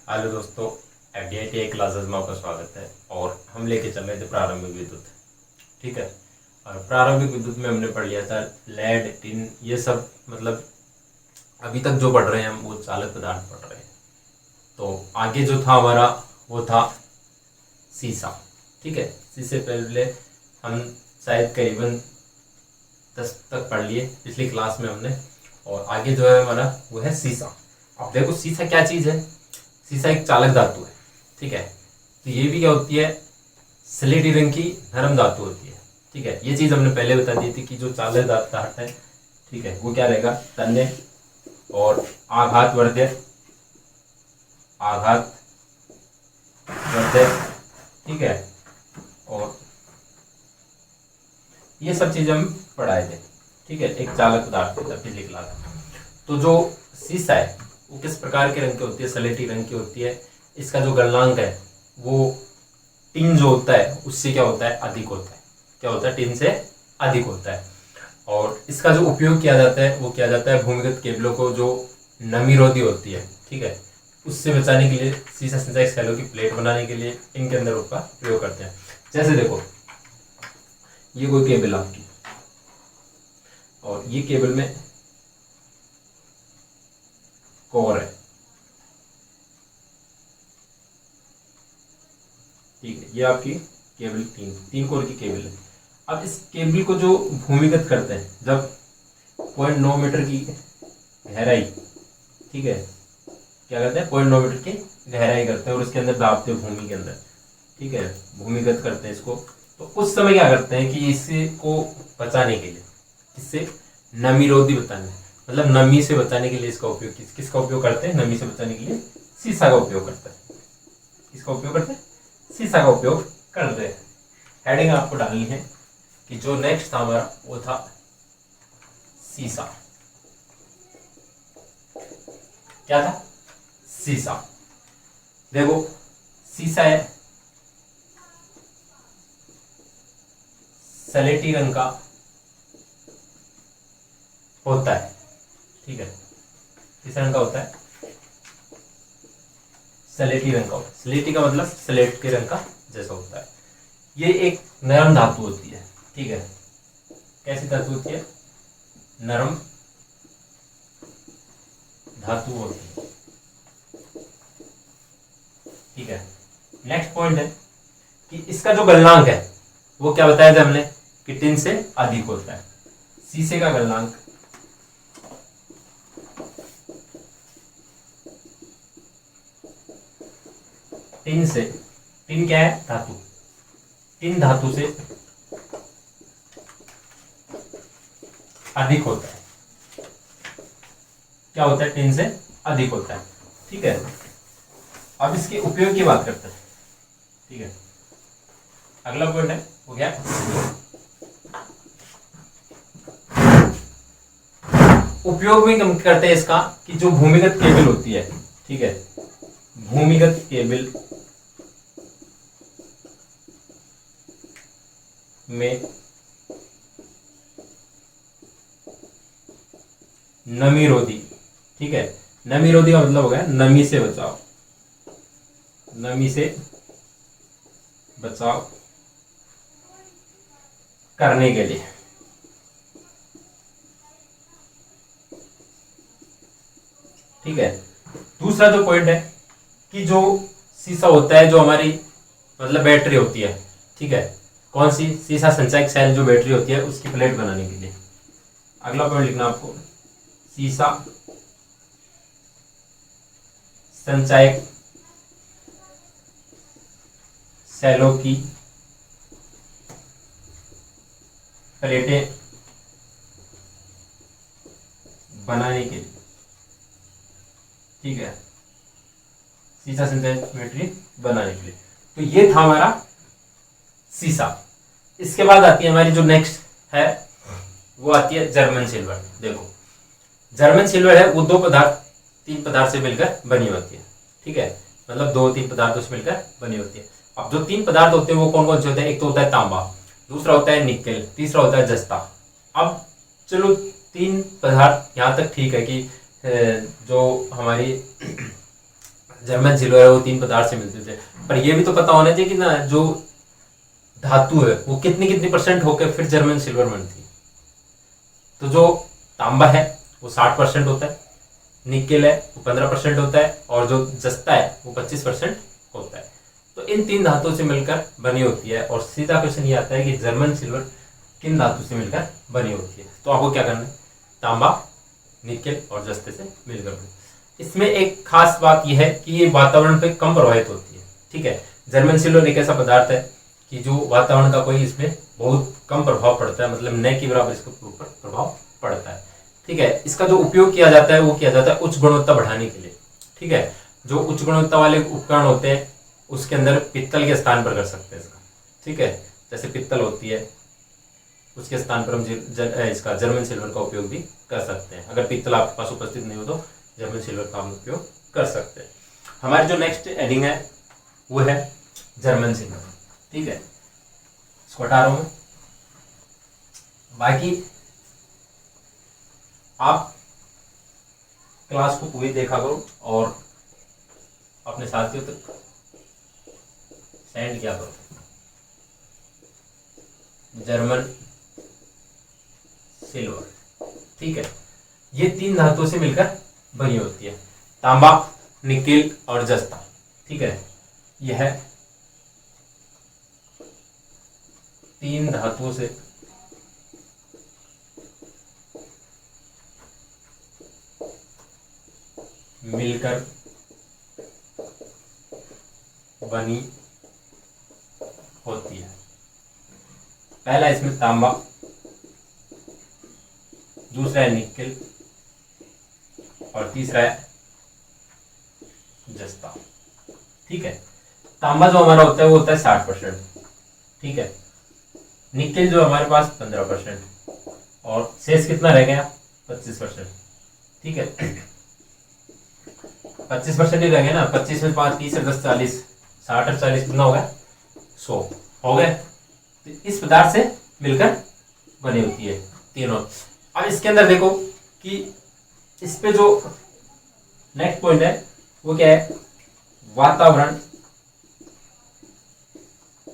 Hello दोस्तों, एफडीआईटी classes में आपका स्वागत है। और हम लेके चल रहे थे प्रारंभिक विद्युत। ठीक है। और प्रारंभिक विद्युत में हमने पढ़ लिया था लेड, टिन, ये सब। मतलब अभी तक जो पढ़ रहे हैं हम वो चालक पदार्थ पढ़ रहे हैं। तो आगे जो था हमारा वो था सीसा। ठीक है। इससे पहले हम शायद करीबन 10 तक पढ़ लिए पिछली क्लास में हमने। और आगे जो है हमारा वो है सीसा। अब देखो सीसा क्या चीज़ है। सीसा एक चालक धातु है। ठीक है। तो ये भी क्या होती है, स्लेटी रंग की नरम धातु होती है। ठीक है। ये चीज हमने पहले बता दी थी कि जो चालक धातु है, ठीक है, वो क्या रहेगा, तन्य और आघात वर्ध्य, आघात वर्ध्य। ठीक है। और ये सब चीजें हम पढ़ाए थे। ठीक है। एक चालक पदार्थ था पिछली क्लास में। तो जो सीसा है वो किस प्रकार के रंग की होती है, सलेटी रंग की होती है। इसका जो गलनांक है वो टिन जो होता है उससे क्या होता है, अधिक होता है। क्या होता है, टिन से अधिक होता है। और इसका जो उपयोग किया जाता है वो किया जाता है भूमिगत केबलों को जो नमीरोधी होती है, ठीक है, उससे बचाने के लिए, सीसा सिंचाई सैलों की प्लेट बनाने के लिए इनके अंदर उसका प्रयोग करते हैं। जैसे देखो ये कोई केबल आपकी, और ये केबल में कोर है। ठीक है। ये आपकी केबल तीन कोर की केबल है। अब इस केबल को जो भूमिगत करते हैं, जब 0.9 मीटर की गहराई, ठीक है, क्या करते हैं, 0.9 मीटर की गहराई करते हैं और उसके अंदर दाबते हैं भूमि के अंदर। ठीक है। भूमिगत करते हैं इसको। तो उस समय क्या करते हैं कि इसको बचाने के लिए, इससे नमीरोधी बताने, मतलब नमी से बचाने के लिए इसका उपयोग, किसका उपयोग करते हैं, नमी से बचाने के लिए सीसा का उपयोग करते हैं। किसका उपयोग करते हैं, सीसा का उपयोग करते हैं। हेडिंग आपको डालनी है कि जो नेक्स्ट था हमारा वो था सीसा। क्या था, सीसा। देखो सीसा है सलेटी रंग का होता है। ठीक है। किस रंग का होता है, सलेटी रंग का होता है। सलेटी का मतलब स्लेट के रंग का जैसा होता है। ये एक नरम धातु होती है। ठीक है। कैसी धातु होती है, नरम धातु होती है। ठीक है। नेक्स्ट पॉइंट है कि इसका जो गलनांक है वो क्या बताया था हमने कि टिन से अधिक होता है। सीसे का गलनांक टिन से, टिन क्या है, धातु, टिन धातु से अधिक होता है। क्या होता है, टिन से अधिक होता है। ठीक है। अब इसके उपयोग की बात करते हैं। ठीक है। अगला पॉइंट है वो क्या, उपयोग भी हम करते हैं इसका कि जो भूमिगत केबल होती है, ठीक है, भूमिगत केबल में नमीरोधी, ठीक है, नमीरोधी का मतलब हो गया नमी से बचाव, नमी से बचाव करने के लिए। ठीक है। दूसरा जो पॉइंट है कि जो सीसा होता है, जो हमारी मतलब बैटरी होती है, ठीक है, कौन सी, सीसा संचायक सेल जो बैटरी होती है उसकी प्लेट बनाने के लिए। अगला पॉइंट लिखना आपको, सीसा संचायक सेलों की प्लेटें बनाने के लिए। ठीक है। सीसा संचायक बैटरी बनाने के लिए। तो ये था हमारा सीसा। इसके बाद आती है हमारी जो नेक्स्ट है वो आती है जर्मन सिल्वर। देखो जर्मन सिल्वर है वो तीन पदार्थ से मिलकर बनी होती है। ठीक है। मतलब 2-3 पदार्थों से मिलकर बनी होती है। अब जो 3 पदार्थ होते हैं वो कौन कौन से होते हैं, एक तो होता है तांबा, दूसरा होता है निकेल, तीसरा होता है जस्ता। अब चलो 3 पदार्थ यहाँ तक ठीक है कि जो हमारी जर्मन सिल्वर है वो 3 पदार्थ से मिलते थे। पर ये भी तो पता होना चाहिए कि ना जो धातु है वो कितनी कितनी परसेंट होकर फिर जर्मन सिल्वर बनती है। तो जो तांबा है वो 60% होता है, निकेल है वो 15% होता है, और जो जस्ता है वो 25% होता है। तो इन 3 धातुओं से मिलकर बनी होती है। और सीधा क्वेश्चन ये आता है कि जर्मन सिल्वर किन धातु से मिलकर बनी होती है। तो आपको क्या करना है, तांबा, निकेल और जस्ते से मिलकर बनी। इसमें एक खास बात यह है कि ये वातावरण पे कम प्रभावित होती है। ठीक है, जर्मन सिल्वर एक ऐसा पदार्थ है कि जो वातावरण का कोई इसमें बहुत कम प्रभाव पड़ता है, मतलब न के बराबर इसके ऊपर प्रभाव पड़ता है। ठीक है, इसका जो उपयोग किया जाता है वो किया जाता है उच्च गुणवत्ता बढ़ाने के लिए। ठीक है, जो उच्च गुणवत्ता वाले उपकरण होते हैं उसके अंदर पित्तल के स्थान पर कर सकते हैं इसका। ठीक है, जैसे पित्तल होती है उसके स्थान पर हम इसका जर्मन सिल्वर का उपयोग भी कर सकते हैं। अगर पित्तल आपके पास उपस्थित नहीं हो तो जर्मन सिल्वर का हम उपयोग कर सकते हैं। हमारी जो नेक्स्ट एडिंग है वो है जर्मन सिल्वर। ठीक है, इसको हटा रहा हूं। बाकी आप क्लास को पूरी देखा करो और अपने साथियों तक सेंड किया करो। जर्मन सिल्वर, ठीक है, ये 3 धातुओं से मिलकर बनी होती है, तांबा, निकेल और जस्ता। ठीक है, यह 3 धातुओं से मिलकर बनी होती है। पहला इसमें तांबा, दूसरा है निकेल और तीसरा है जस्ता। ठीक है, तांबा जो हमारा होता है वो होता है 60%। ठीक है, निकेल जो हमारे पास 15% और शेष कितना रह गया 25%। ठीक है, 25% ही रह गया ना, 25 में 5 30 और 10 40, 60 और 40 कितना हो गया 100 हो गए। तो इस पदार्थ से मिलकर बनी होती है तीनों। अब इसके अंदर देखो कि इस पे जो नेक्स्ट पॉइंट है वो क्या है, वातावरण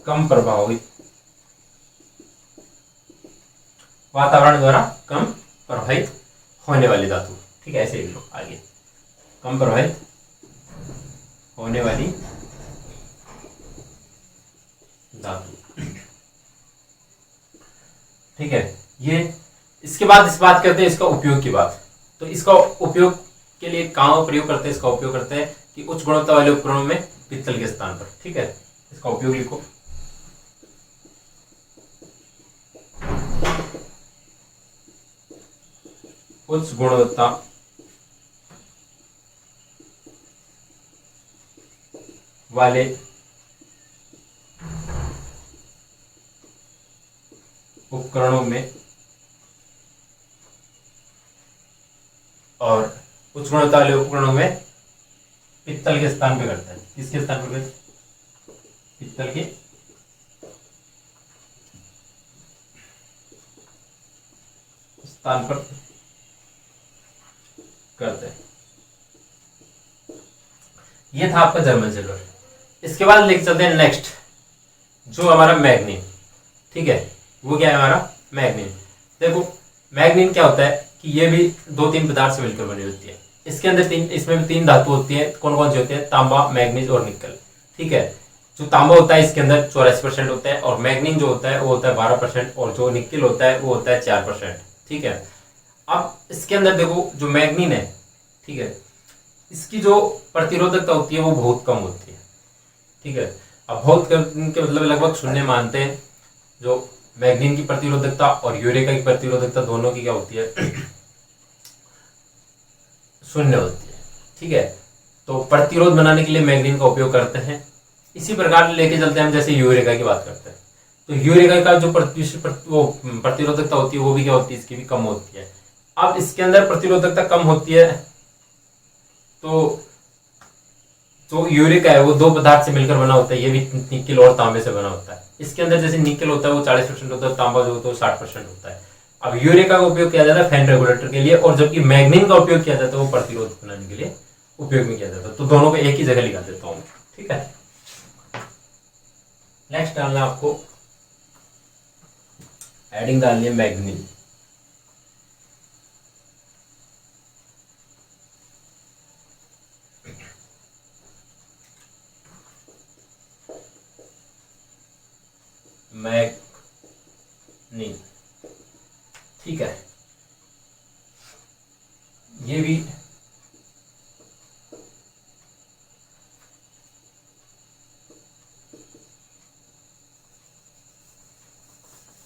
कम प्रभावित, वातावरण द्वारा कम प्रभावित होने वाली धातु। ठीक है, ऐसे लिख लो आगे, कम प्रभावित होने वाली धातु। ठीक है, ये इसके बाद इस बात करते हैं इसका उपयोग की बात। तो इसका उपयोग के लिए कहाँ प्रयोग करते हैं, इसका उपयोग करते हैं कि उच्च गुणवत्ता वाले उपकरणों में पित्तल के स्थान पर। ठीक है, इसका उपयोग लिखो, उच्च गुणवत्ता वाले उपकरणों में और उच्च गुणवत्ता वाले उपकरणों में पित्तल के स्थान पे करता है। किसके स्थान पर? पित्तल के स्थान पर करते हैं। ये था आपका जर्मन सिल्वर। इसके बाद लेके चलते हैं नेक्स्ट, जो हमारा मैग्नीन। ठीक है, वो क्या है हमारा मैग्नीन। देखो मैग्नीन क्या होता है कि ये भी 2-3 पदार्थ से मिलकर बनी होती है। इसके अंदर इसमें भी 3 धातु होती है। कौन कौन सी होती है? तांबा, मैग्नीज और निकल। ठीक है, जो तांबा होता है इसके अंदर 84% होता है, और मैग्नीन जो होता है वो होता है 12%, और जो निकल होता है वो होता है 4%। ठीक है, अब इसके अंदर देखो जो मैग्नीन है, ठीक है, इसकी जो प्रतिरोधकता होती है वो बहुत कम होती है। ठीक है, अब बहुत कम के मतलब लगभग शून्य मानते हैं। जो मैग्नीन की प्रतिरोधकता और यूरेका की प्रतिरोधकता दोनों की क्या होती है? शून्य होती है। ठीक है, तो प्रतिरोध बनाने के लिए मैग्नीन का उपयोग करते हैं। इसी प्रकार लेके चलते हैं हम, जैसे यूरेका की बात करते हैं, तो यूरेका का जो प्रतिरोधकता होती है वो भी क्या होती है? इसकी भी कम होती है। अब इसके अंदर प्रतिरोधकता कम होती है, तो जो यूरेका है वो 2 पदार्थ से मिलकर बना होता है। ये भी निकेल और तांबे से बना होता है। इसके अंदर जैसे निकेल होता है वो 40% होता है, तांबा जो होता है वो 60% होता है। अब यूरेका का उपयोग किया जाता है फैन रेगुलेटर के लिए, और जबकि मैग्नीन का उपयोग किया जाता है वो प्रतिरोध बनाने के लिए उपयोग में किया जाता है। तो दोनों को एक ही जगह लिखा देता हूँ, ठीक है। नेक्स्ट डालना आपको एडिंग डालनी है मैग्नीन। मैग्नीन, ठीक है। ये भी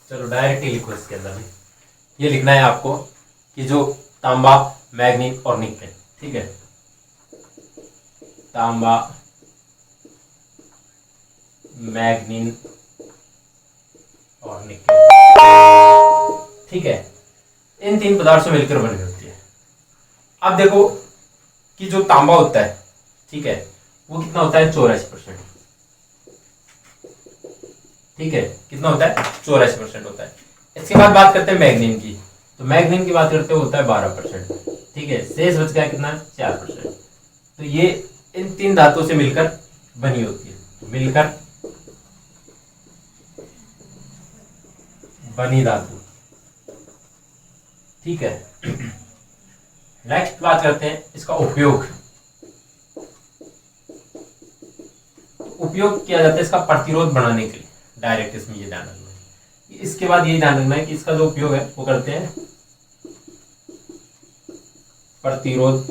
चलो डायरेक्ट ही लिखो इसके अंदर भी। ये लिखना है आपको कि जो तांबा, मैग्नीन और निकेल, ठीक है, तांबा, मैग्नीन और निकेल, ठीक है, इन तीन पदार्थों से मिलकर बनी होती है। अब देखो कि जो तांबा होता है, ठीक है, वो कितना होता है 84%, ठीक है, कितना होता है 84% होता है। इसके बाद बात करते हैं मैग्नीन की। तो मैग्नीन की बात करते हैं होता है 12%, ठीक है, शेष बच गया कितना 4%। तो ये इन तीन धातुओं से मिलकर बनी होती है, मिलकर बनी धातु, ठीक है। नेक्स्ट बात करते हैं इसका उपयोग। उपयोग किया जाता है इसका प्रतिरोध बढ़ाने के लिए, डायरेक्ट इसमें ये ध्यान रखना है। इसके बाद ये ध्यान रखना है कि इसका जो उपयोग है वो करते हैं प्रतिरोध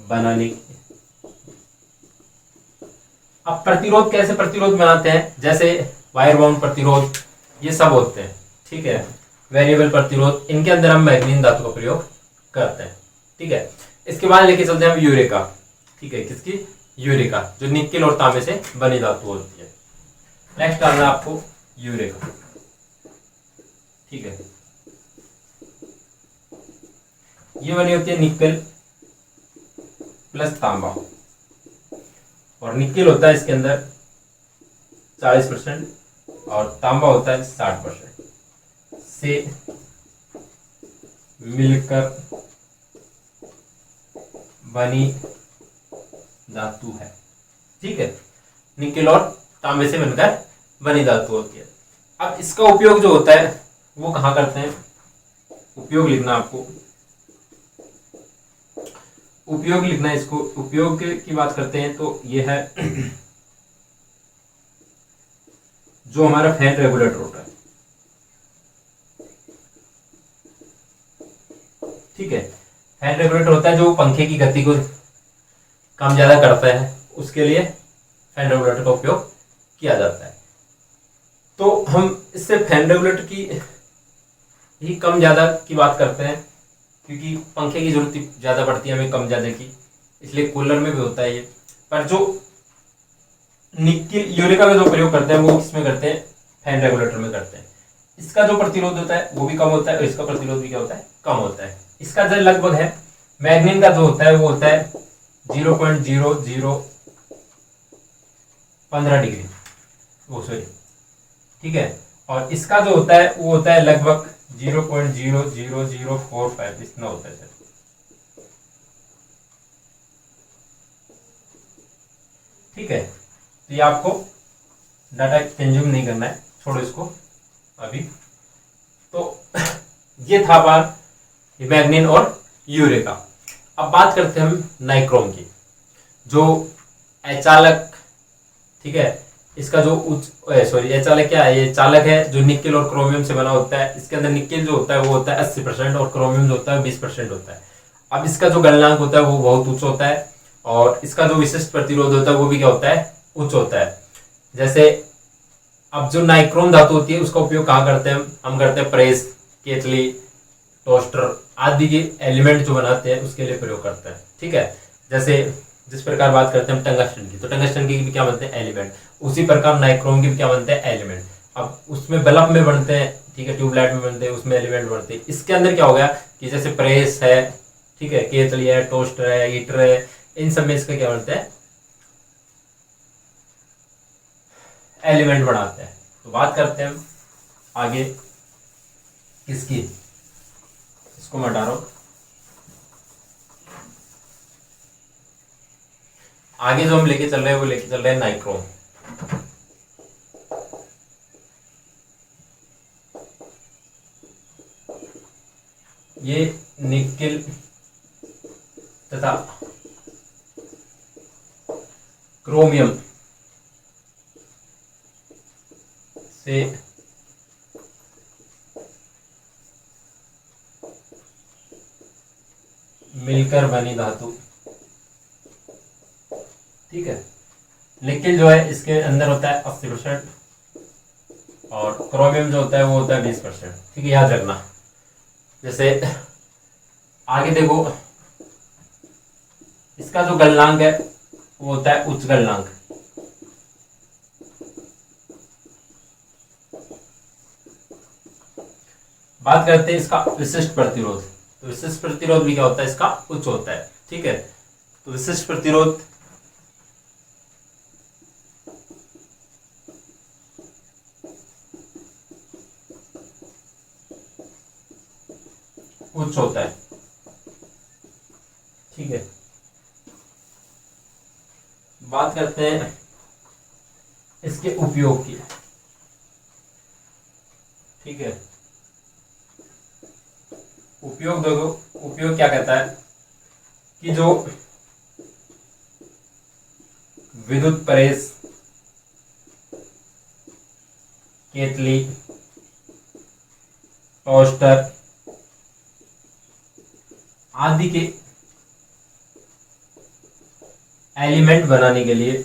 बनाने के लिए। अब प्रतिरोध कैसे प्रतिरोध बनाते हैं, जैसे वायर बाउंड प्रतिरोध, ये सब होते हैं, ठीक है, वेरिएबल प्रतिरोध, इनके अंदर हम मैग्नीन धातु का प्रयोग करते हैं, ठीक है। इसके बाद लेके चलते हैं हम यूरेका, ठीक है, किसकी, यूरेका, जो निकेल और तांबे से बनी धातु होती है। नेक्स्ट डालना आपको यूरेका, ठीक है, ये बनी होती है निकेल प्लस तांबा, और निकेल होता है इसके अंदर 40% और तांबा होता है 60% से मिलकर बनी धातु है, ठीक है, निकेल और तांबे से बनकर बनी धातु होती है। अब इसका उपयोग जो होता है वो कहाँ करते हैं, उपयोग लिखना आपको, उपयोग लिखना है इसको। उपयोग की बात करते हैं तो ये है जो हमारा फैन रेगुलेटर होता है, ठीक है, फैन रेगुलेटर होता है जो पंखे की गति को कम ज्यादा करता है, उसके लिए फैन रेगुलेटर का उपयोग किया जाता है। तो हम इससे फैन रेगुलेटर की ही कम ज्यादा की बात करते हैं, क्योंकि पंखे की जरूरत ज्यादा पड़ती है हमें कम ज्यादा की, इसलिए कूलर में भी होता है ये। पर जो निकेल यूरेका का जो प्रयोग करते हैं वो किसमें करते हैं, फैन रेगुलेटर में करते हैं। इसका जो प्रतिरोध होता है वो भी कम होता है और इसका प्रतिरोध भी क्या होता है, कम होता है। इसका जो लगभग है, मैग्नीन का जो होता है वो होता है 0.0015 डिग्री, वो सॉरी, ठीक है, और इसका जो होता है वो होता है लगभग 0.00045, इतना होता है सर, ठीक है। तो ये आपको डाटा कंज्यूम नहीं करना है, छोड़ो इसको अभी। तो ये था बात मैग्नीन और यूरेका। अब बात करते हैं हम नाइक्रोम की, जो अचालक, ठीक है, इसका जो सॉरी अचालक क्या है, ये चालक है जो निकेल और क्रोमियम से बना होता है। इसके अंदर निकेल जो होता है वो होता है 80% और क्रोमियम जो होता है 20% होता है। अब इसका जो गलनांक होता है वो बहुत उच्च होता है और इसका जो विशिष्ट प्रतिरोध होता है वो भी क्या होता है, उच्च होता है। जैसे अब जो नाइक्रोम धातु होती है उसका उपयोग कहाँ करते हैं हम करते हैं प्रेस, केतली, टोस्टर आदि के एलिमेंट जो बनाते हैं उसके लिए प्रयोग करते हैं, ठीक है। जैसे जिस प्रकार बात करते हैं हम टंगस्टन की, तो टंगस्टन की भी क्या बनते हैं, एलिमेंट। उसी प्रकार नाइक्रोम की भी क्या बनते हैं, एलिमेंट। अब उसमें बल्ब में बनते हैं, ठीक है, ट्यूबलाइट में बनते हैं, उसमें एलिमेंट बनते हैं। इसके अंदर क्या हो गया कि जैसे प्रेस है, ठीक है, केतली है, टोस्टर है, हीटर है, इन सब में इसका क्या बनता है, एलिमेंट बनाते हैं। तो बात करते हैं हम आगे किसकी, इसको मैं हटा रहा हूं, आगे जो हम लेके चल रहे हैं वो लेके चल रहे हैं नाइक्रोम। ये निकेल तथा क्रोमियम से मिलकर बनी धातु। ठीक है, निकेल जो है इसके अंदर होता है 80% और क्रोमियम जो होता है वो होता है 20%। ठीक है, याद रखना। जैसे आगे देखो, इसका जो गलनांक है वो होता है उच्च गलनांक। बात करते हैं इसका विशिष्ट प्रतिरोध। तो विशिष्ट प्रतिरोध भी क्या होता है, इसका उच्च होता है। ठीक है, तो विशिष्ट प्रतिरोध उच्च होता है। ठीक है, बात करते हैं इसके उपयोग की। ठीक है, उपयोग देखो, उपयोग क्या कहता है कि जो विद्युत प्रेस, केतली, टोस्टर आदि के एलिमेंट बनाने के लिए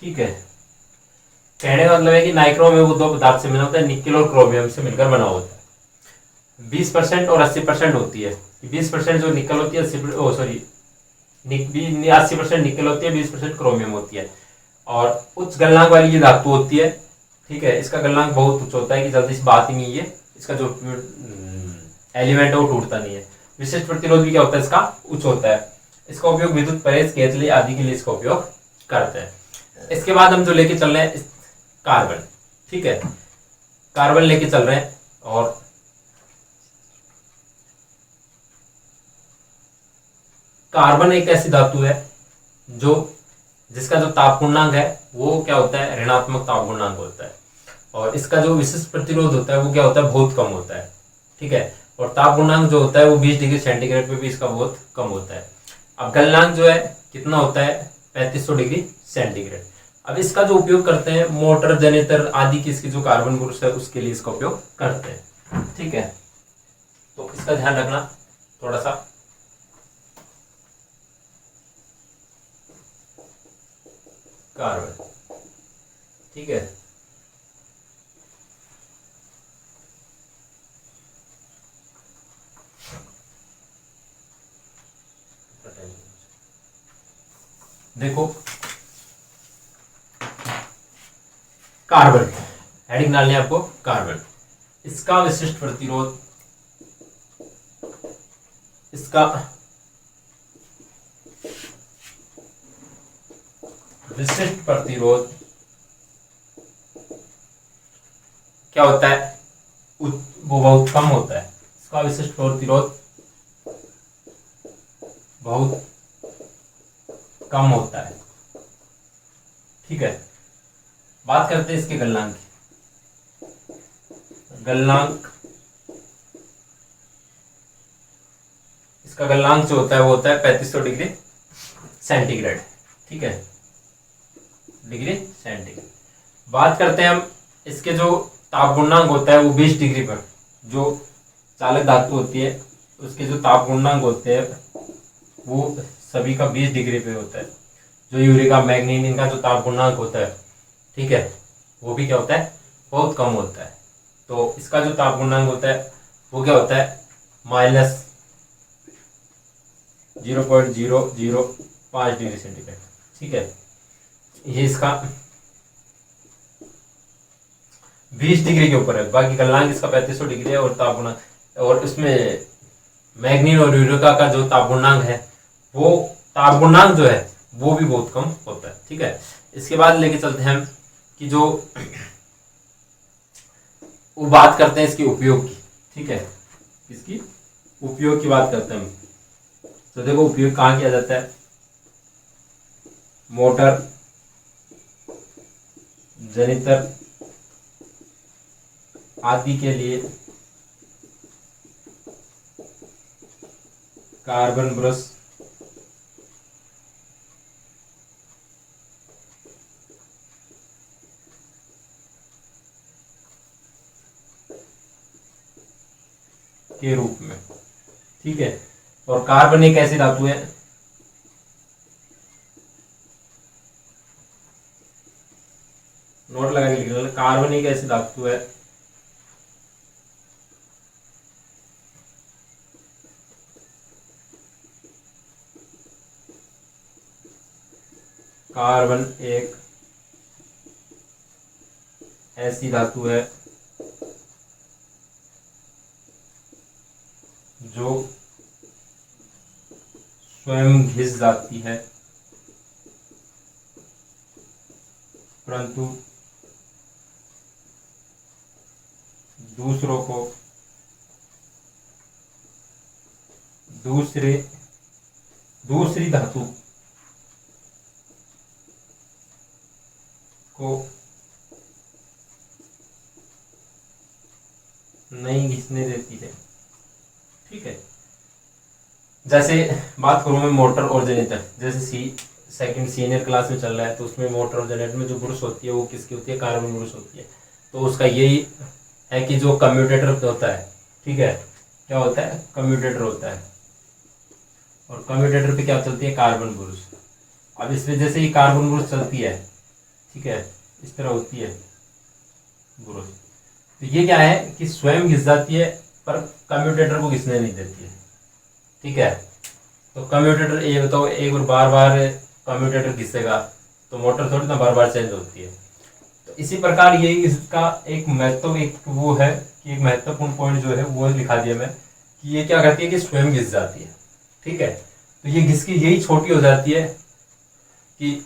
ठीक है, कहने का मतलब है कि नाइक्रोम में वो दो पदार्थ से मिला होता है, निकेल और क्रोमियम से मिलकर बना होता है। 20% और 80% होती है। 20% जो निकेल होती है, 80% निकेल होती है, 20% क्रोमियम होती है। और उच्च गलनांक वाली ये धातु होती है। ठीक है, इसका गलनांक बहुत उच्च होता है कि जल्दी से बात ही नहीं है, इसका जो एलिमेंट है वो टूटता नहीं है। विशिष्ट प्रतिरोध भी क्या होता है, इसका उच्च होता है। इसका उपयोग विद्युत प्रेस, केतली आदि के लिए इसका उपयोग करते हैं। इसके बाद हम जो लेके चल रहे हैं कार्बन। ठीक है, कार्बन लेके चल रहे हैं। और कार्बन एक ऐसी धातु है जो जिसका जो ताप पूर्णांक है वो क्या होता है, ऋणात्मक ताप पूर्णांक होता है। और इसका जो विशिष्ट प्रतिरोध होता है वो क्या होता है, बहुत कम होता है। ठीक है, और ताप पूर्णांक जो होता है वो 20 डिग्री सेंटीग्रेड पे भी इसका बहुत कम होता है। अब गलनांक जो है कितना होता है, 3500 डिग्री सेंटीग्रेड। अब इसका जो उपयोग करते हैं मोटर, जनरेटर आदि की इसकी जो कार्बन ग्रुप्स है उसके लिए इसका उपयोग करते हैं। ठीक है, तो इसका ध्यान रखना थोड़ा सा। कार्बन, ठीक है, देखो कार्बन हेडिंग डालनी है आपको, कार्बन। इसका विशिष्ट प्रतिरोध, इसका विशिष्ट प्रतिरोध क्या होता है, वो बहुत कम होता है। इसका विशिष्ट प्रतिरोध बहुत कम होता है। ठीक है, बात करते हैं इसके गलनांक की। गलनांक, इसका गलनांक जो होता है वो होता है 3500 डिग्री सेंटीग्रेड। ठीक है, डिग्री सेंटीग्रेड। बात करते हैं हम इसके जो ताप गुणांक होता है वो 20 डिग्री पर, जो चालक धातु होती है उसके जो ताप गुणांक होते हैं वो सभी का 20 डिग्री पे होता है। जो यूरिका, मैग्नीन, इनका जो ताप गुणांक होता है, ठीक है, वो भी क्या होता है, बहुत कम होता है। तो इसका जो ताप गुणांक होता है वो क्या होता है, -0.005 डिग्री सेंटीग्रेड। ठीक है, ये इसका 20 डिग्री के ऊपर है। बाकी गलनांक इसका 3500 डिग्री है और ताप गुणांक, और इसमें मैग्नीन और यूरिका का जो ताप गुणांक है वो ताप गुणांक जो है वो भी बहुत कम होता है। ठीक है, इसके बाद लेके चलते हैं हम कि जो वो बात करते हैं इसके उपयोग की। ठीक है, इसकी उपयोग की बात करते हैं हम। तो देखो उपयोग कहाँ किया जाता है, मोटर, जनित्र आदि के लिए कार्बन ब्रश के रूप में। ठीक है, और कार्बन एक ऐसी धातु है नोट लगा के लिख लो, कार्बन एक ऐसी धातु है कार्बन एक ऐसी धातु है जो स्वयं घिस जाती है परंतु दूसरों को दूसरी धातु को नहीं घिसने देती है। ठीक है, जैसे बात करूं मैं मोटर और जनरेटर, जैसे सेकंड सीनियर क्लास में चल रहा है, तो उसमें मोटर और जनरेटर में जो ब्रश होती है वो किसकी होती है, कार्बन ब्रश होती है। तो उसका यही है कि जो कम्यूटेटर होता है, ठीक है, क्या होता है, कम्यूटेटर होता है, और कम्यूटेटर पे क्या चलती है, कार्बन ब्रश। अब इस वजह से ही कार्बन ब्रश चलती है, ठीक है, इस तरह होती है ब्रश। तो ये क्या है कि स्वयं घिस जाती है पर कम्यूटेटर को घिसने नहीं देती है। ठीक है, तो कम्यूटेटर ये बताओ, एक बार बार कम्यूटेटर घिसेगा तो मोटर थोड़ी ना बार बार चेंज होती है। तो इसी प्रकार ये इसका एक वो है कि एक महत्वपूर्ण पॉइंट जो है वो लिखा दिया मैं कि ये क्या करती है कि स्वयं घिस जाती है। ठीक है, तो ये घिस की यही छोटी हो जाती है कि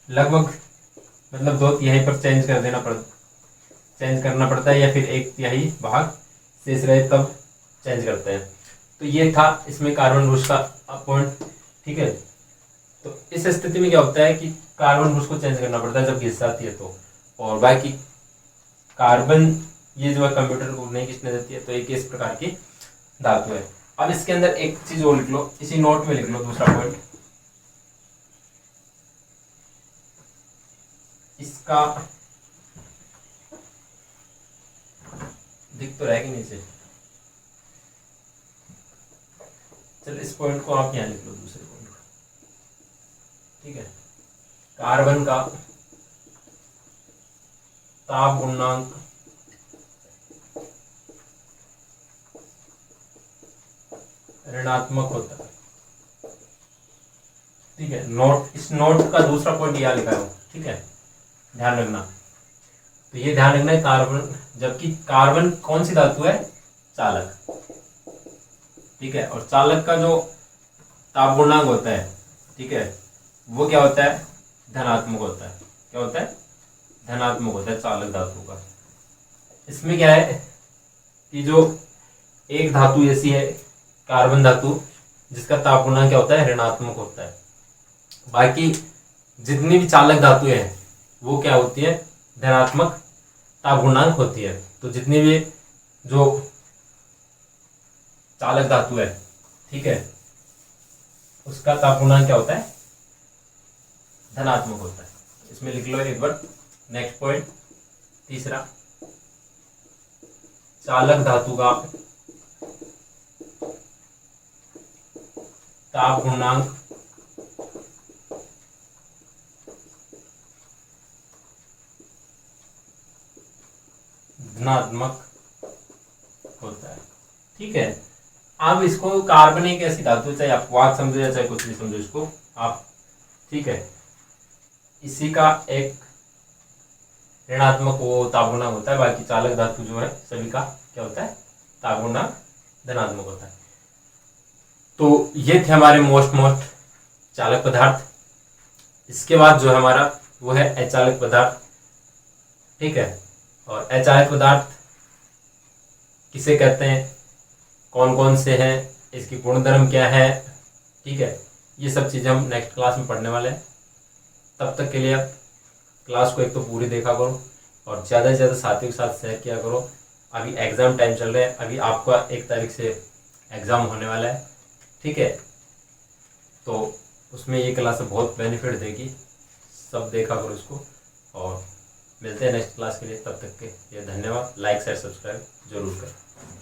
लगभग मतलब 2/3 पर चेंज करना पड़ता है, या फिर 1/3 भाग शेष रहे तब चेंज करते हैं। तो ये था इसमें कार्बन ब्रश का पॉइंट। ठीक है, तो इस स्थिति में क्या होता है कि कार्बन ब्रश को चेंज करना पड़ता है जब घिस जाती है तो, और बाकी कार्बन ये जो है कंप्यूटर को नहीं घिसने देती है। तो एक इस प्रकार की धातु है। अब इसके अंदर एक चीज और लिख लो, इसी नोट में लिख लो दूसरा पॉइंट, इसका दिख तो रहेगी नीचे, चलो इस पॉइंट को आप यहां लिख लो, दूसरे पॉइंट को। ठीक है, कार्बन का ताप गुणांक ऋणात्मक होता है। ठीक है, इस नोट का दूसरा पॉइंट यहां लिखा है। ठीक है, ध्यान रखना। तो ये ध्यान रखना है कार्बन, जबकि कार्बन कौन सी धातु है, चालक। ठीक है, और चालक का जो ताप गुणांक होता है, ठीक है, वो क्या होता है, धनात्मक होता है। क्या होता है, धनात्मक होता है चालक धातु का। इसमें क्या है कि जो एक धातु ऐसी है कार्बन धातु जिसका ताप गुणांक क्या होता है, ऋणात्मक होता है। बाकी जितनी भी चालक धातुएं हैं वो क्या होती है, धनात्मक ताप गुणांक होती है। तो जितनी भी जो चालक धातु है, ठीक है, उसका ताप गुणांक क्या होता है, धनात्मक होता है। इसमें लिख लो एक बार। नेक्स्ट पॉइंट तीसरा, चालक धातु का ताप गुणांक धनात्मक होता है। ठीक है, अब इसको कार्बन एक ऐसी धातु, चाहे आप वाक समझो या चाहे कुछ भी समझो इसको आप, ठीक है, इसी का एक ऋणात्मक वो ताप गुणांक होता है। बाकी चालक धातु जो है सभी का क्या होता है, ताप गुणांक धनात्मक होता है। तो ये थे हमारे मोस्ट चालक पदार्थ। इसके बाद जो हमारा वो है अचालक पदार्थ। ठीक है, और अचालक पदार्थ किसे कहते हैं, कौन कौन से हैं, इसकी गुणधर्म क्या है, ठीक है, ये सब चीज़ें हम नेक्स्ट क्लास में पढ़ने वाले हैं। तब तक के लिए आप क्लास को एक तो पूरी देखा करो और ज़्यादा से ज़्यादा साथियों के साथ शेयर किया करो। अभी एग्ज़ाम टाइम चल रहा है, अभी आपका 1 तारीख से एग्ज़ाम होने वाला है, ठीक है, तो उसमें ये क्लास बहुत बेनिफिट देगी, सब देखा करो इसको। और मिलते हैं नेक्स्ट क्लास के लिए, तब तक के लिए धन्यवाद। लाइक शेयर सब्सक्राइब जरूर करें।